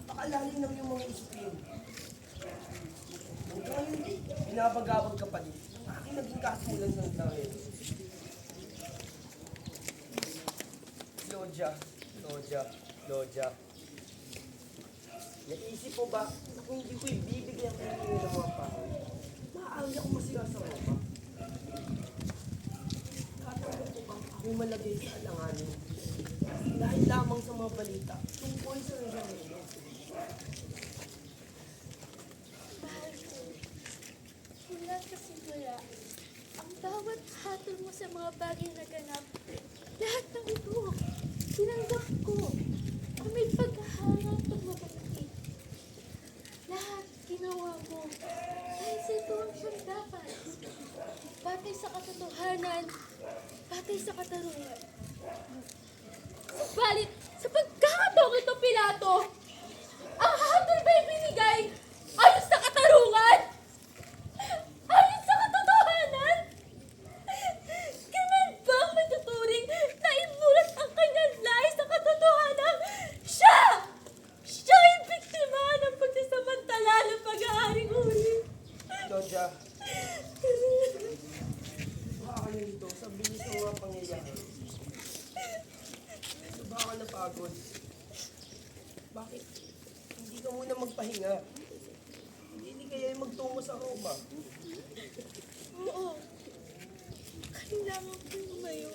Napakalalim ng iyong mga isipin. Hanggang ngayon, binabagabag ka pa din. Ang aking naging kasulan ng dahil. Lodya. Naisip mo ba na kung hindi ko ibibigyan kayo ng mga pahal, maaari ako masira sa ropa? Tatanggap ko bang ako malagay sa alanganin dahil lamang sa mga balita tungkol sa nangyari? Mahal ko, mula sa simula, ang bawat hatol mo sa mga bagay na ganap, lahat ng ito, tinanggap ko. Ang may paghahanap at mabait. Lahat ginawa mo dahil sa ito ang siyang dapat. Batay sa katotohanan, batay sa katarungan. Subalit, sa pagkakataong ito, Pilato, ang hatol ba'y binigay ayon sa katarungan? Ayon sa katotohanan? Kailan ba ang matuturing na imulat ang kanyang lahi sa katotohanan? Siya! Siya ay biktima ng pagsasamantala ng pag-aaring uri. Lodya, baka ka nalito sa bilis ng mga pangyayari. Baka ka napagod. Bakit hindi ka muna magpahinga? Hindi kaya magtungo sa Roma. Oo. Kailangan ko lumayo.